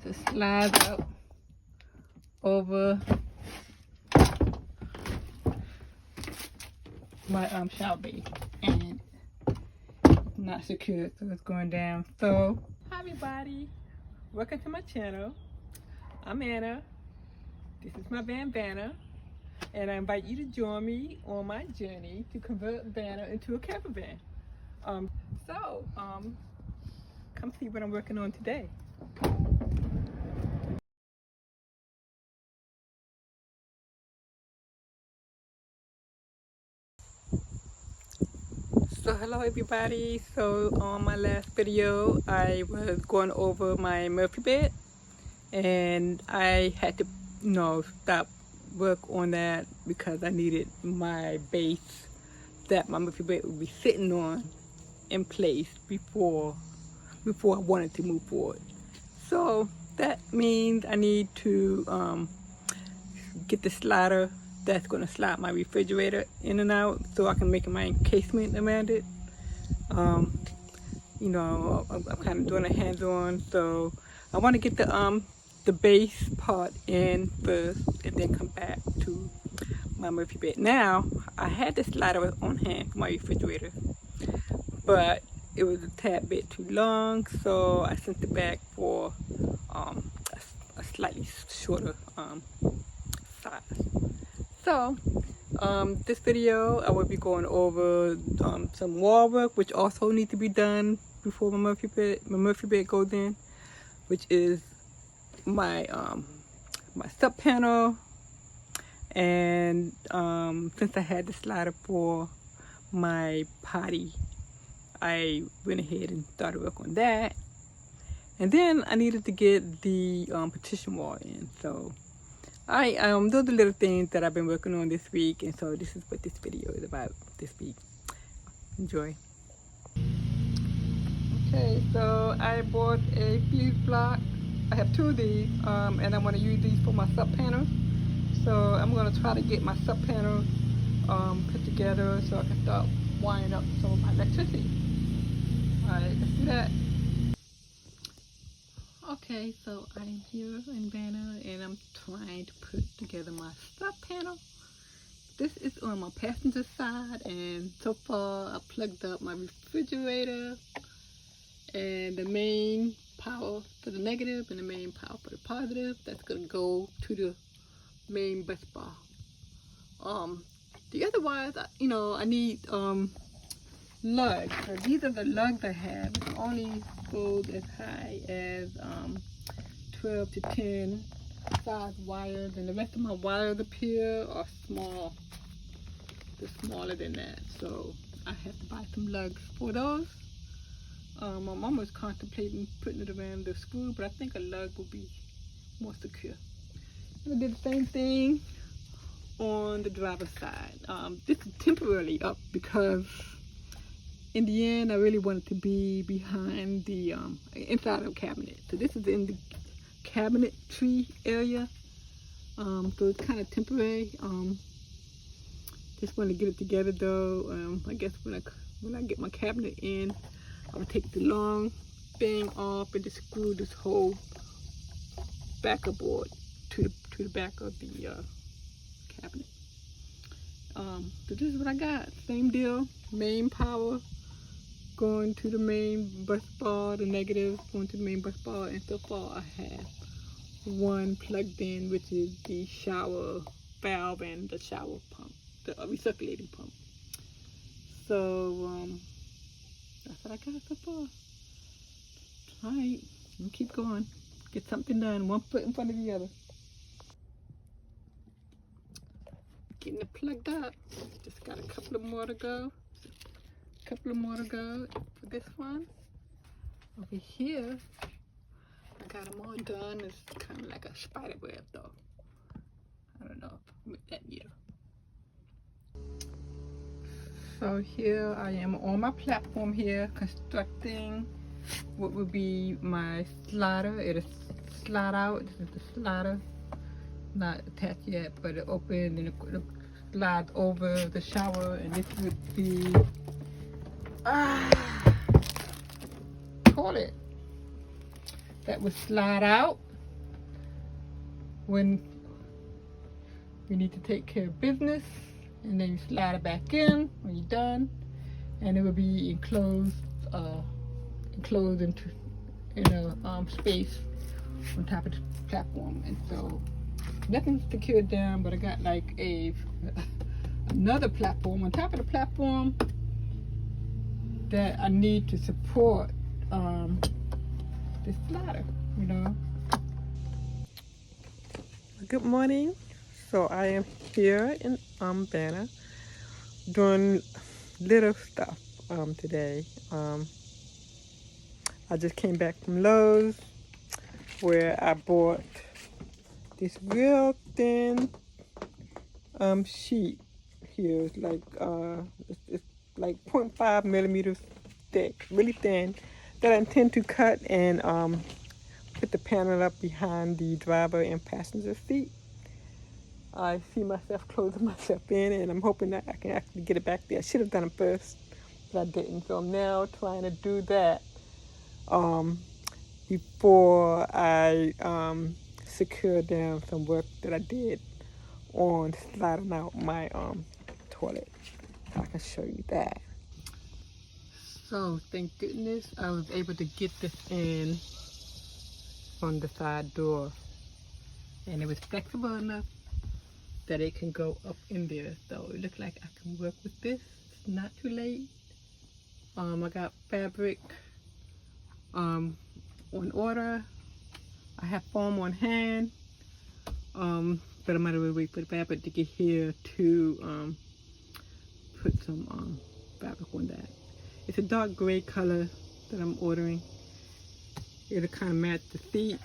to slide out over my shower bay, and it's not secure, so it's going down. So hi everybody, welcome to my channel. I'm Anna. This is my van Vanna, and I invite you to join me on my journey to convert Vanna into a camper van. Come see what I'm working on today. So hello everybody. So on my last video I was going over my Murphy bed, and I had to stop work on that because I needed my base that my Murphy bed would be sitting on in place before I wanted to move forward. So that means I need to get the slider that's going to slide my refrigerator in and out so I can make my encasement around it. I'm kind of doing a hands-on, so I want to get the base part in first and then come back to my Murphy bed. Now I had the slider on hand for my refrigerator, but it was a tad bit too long, so I sent it back for a slightly shorter size. So this video I will be going over some wall work which also needs to be done before my Murphy bed goes in, which is my my sub panel, and since I had the slider for my potty, I went ahead and started work on that. And then I needed to get the partition wall in. So those are the little things that I've been working on this week, and so this is what this video is about this week. Enjoy. Okay, so I bought a fuse block. I have two of these, and I want to use these for my sub panel. So I'm going to try to get my sub panel put together so I can start wiring up some of my electricity. Alright, let's do that. Okay, so I'm here in Vanna and I'm trying to put together my sub panel. This is on my passenger side, and so far I plugged up my refrigerator and the main power for the negative and the main power for the positive. That's going to go to the main bus bar. The other wires, I need lugs. So these are the lugs I have. It only goes as high as 12 to 10 size wires, and the rest of my wires up here are small. They're smaller than that, so I have to buy some lugs for those. My mom was contemplating putting it around the screw, but I think a lug will be more secure. I did the same thing on the driver's side. This is temporarily up because in the end I really wanted to be behind the inside of the cabinet. So this is in the cabinetry area. So it's kind of temporary. Just want to get it together though. I guess when I get my cabinet in, I will take the long thing off and just screw this whole backer board to the back of the cabinet. So this is what I got. Same deal. Main power going to the main bus bar, the negative going to the main bus bar, and so far I have one plugged in, which is the shower valve and the shower pump, the recirculating pump. So that's what I got so far. Alright, we'll keep going. Get something done, one foot in front of the other. Getting it plugged up. Just got a couple more to go. Couple more to go for this one. Over here, I got them all done. It's kind of like a spider web though. I don't know if I make that neater. So here I am on my platform here, constructing what would be my slider. It'll slide out. This is the slider. Not attached yet, but it opened and it slides over the shower, and this would be toilet that would slide out when you need to take care of business, and then you slide it back in when you're done, and it will be enclosed into in a space on top of the platform. And so nothing's secured down, but I got like another platform on top of the platform that I need to support this slider, you know. Good morning. So I am here in Vanna doing little stuff today. I just came back from Lowe's where I bought this real thin sheet here. It's like it's like 0.5 millimeters thick, really thin, that I intend to cut and put the panel up behind the driver and passenger seat. I see myself closing myself in, and I'm hoping that I can actually get it back there. I should have done it first, but I didn't. So I'm now trying to do that before I secure down some work that I did on sliding out my toilet. So I can show you that. So thank goodness I was able to get this in on the side door, and it was flexible enough that it can go up in there. So it looks like I can work with this. It's not too late. I got fabric on order. I have foam on hand, but I'm gonna wait for the fabric to get here to put some fabric on that. It's a dark gray color that I'm ordering. It'll kind of match the seat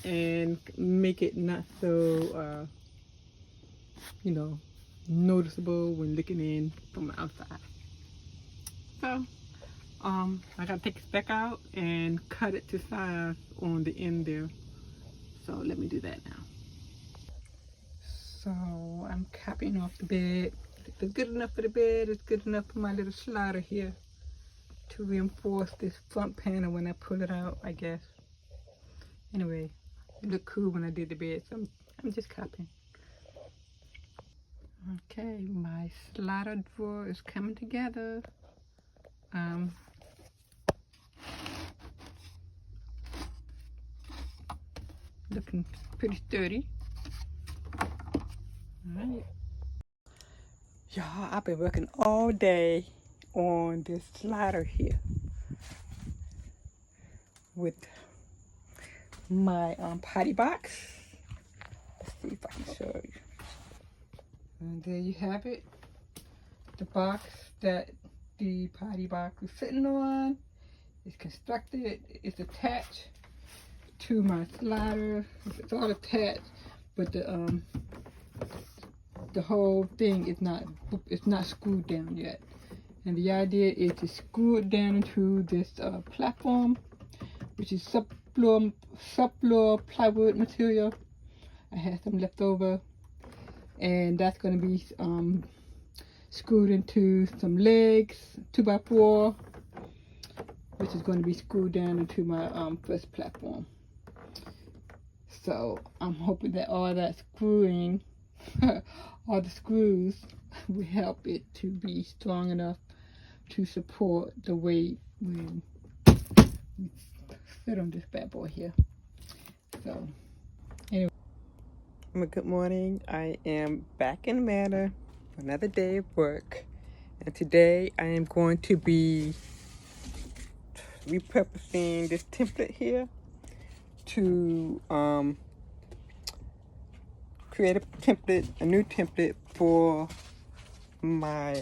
and make it not so you know, noticeable when looking in from the outside. So I gotta take this back out and cut it to size on the end there. So let me do that now. So I'm capping off the bed. If it's good enough for the bed, it's good enough for my little slider here to reinforce this front panel when I pull it out, I guess. Anyway, it looked cool when I did the bed, so I'm just capping. Okay, my slider drawer is coming together. Looking pretty sturdy. Alright. Y'all, I've been working all day on this slider here with my potty box. Let's see if I can show you. And there you have it. The box that the potty box is sitting on is constructed. It's attached to my slider. It's all attached, but the whole thing is not screwed down yet. And the idea is to screw it down into this platform, which is subfloor plywood material. I had some left over, and that's going to be screwed into some legs, 2x4, which is going to be screwed down into my first platform. So I'm hoping that all that screwing, all the screws, will help it to be strong enough to support the weight when we sit on this bad boy here. So anyway, good morning. I am back in Vanna for another day of work, and today I am going to be repurposing this template here to create a new template for my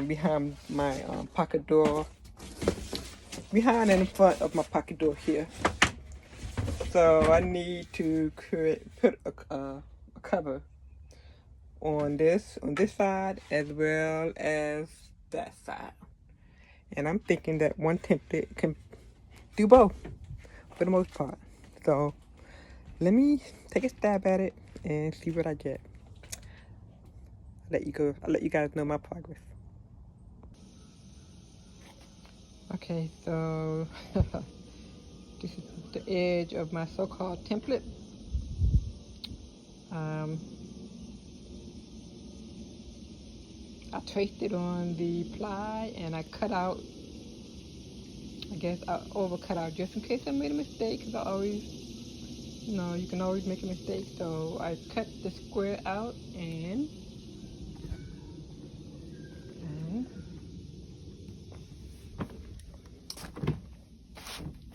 behind my pocket door, behind and in front of my pocket door here. So I need to put a cover on this side as well as that side, and I'm thinking that one template can do both for the most part. So let me take a stab at it and see what I get. I'll let you guys know my progress. Okay, so this is the edge of my so-called template. I traced it on the ply and I cut out, I guess I over cut out just in case I made a mistake, because I always, you know, you can always make a mistake. So I cut the square out and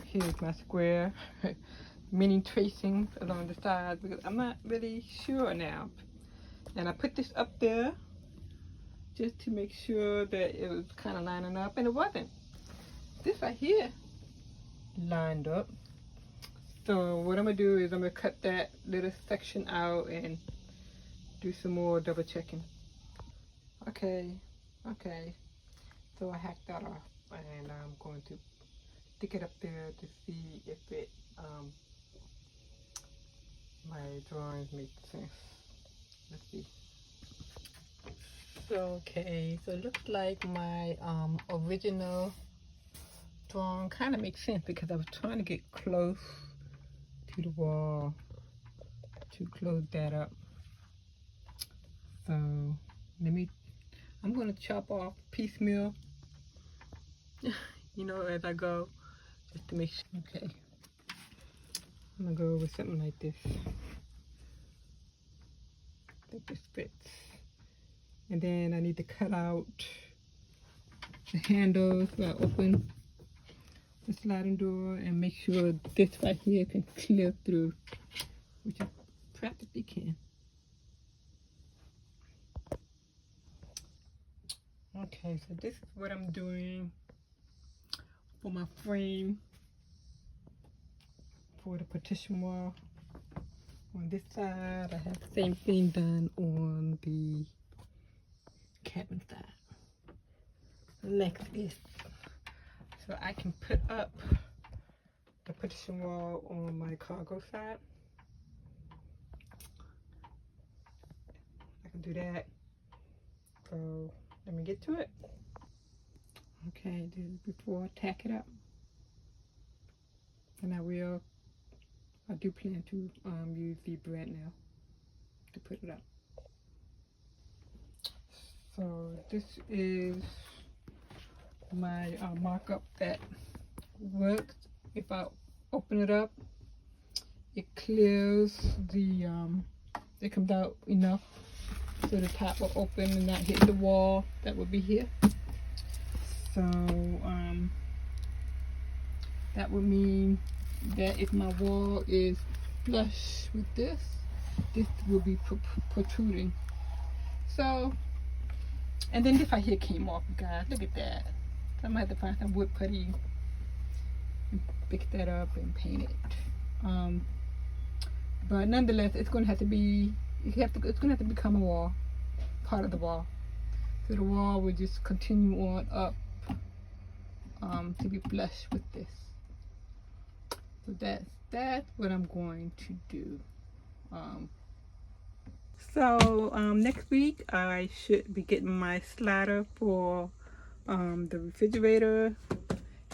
here's my square. Mini tracing along the sides because I'm not really sure now. And I put this up there just to make sure that it was kind of lining up, and it wasn't. This right here lined up. So what I'm gonna do is I'm gonna cut that little section out and do some more double checking. Okay, so I hacked that off and I'm going to stick it up there to see if it my drawings make sense. Let's see. So, okay, so it looks like my original drawing kind of makes sense because I was trying to get close to the wall to close that up. So I'm going to chop off piecemeal, you know, as I go, just to make sure. Okay, I'm going to go with something like this. I think this fits. And then I need to cut out the handles so I open the sliding door and make sure this right here can clear through, which I practically can. Okay, so this is what I'm doing for my frame for the partition wall. On this side, I have the same thing done on the cabin side. Next is, so I can put up the partition wall on my cargo side. I can do that. So let me get to it. Okay, this is before I tack it up. And I do plan to use the bread now to put it up. So this is my markup that works. If I open it up, it clears the, it comes out enough so the top will open and not hit the wall that would be here. So that would mean that if my wall is flush with this will be protruding. So, and then this right here came off, guys. Look at that. So I'm gonna have to find some wood putty and pick that up and paint it. But nonetheless, it's gonna have to be. It's gonna have to become a wall, part of the wall. So the wall will just continue on up to be flush with this. So that's what I'm going to do. So next week I should be getting my slider for the refrigerator,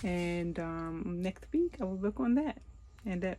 and next week I will work on that, and that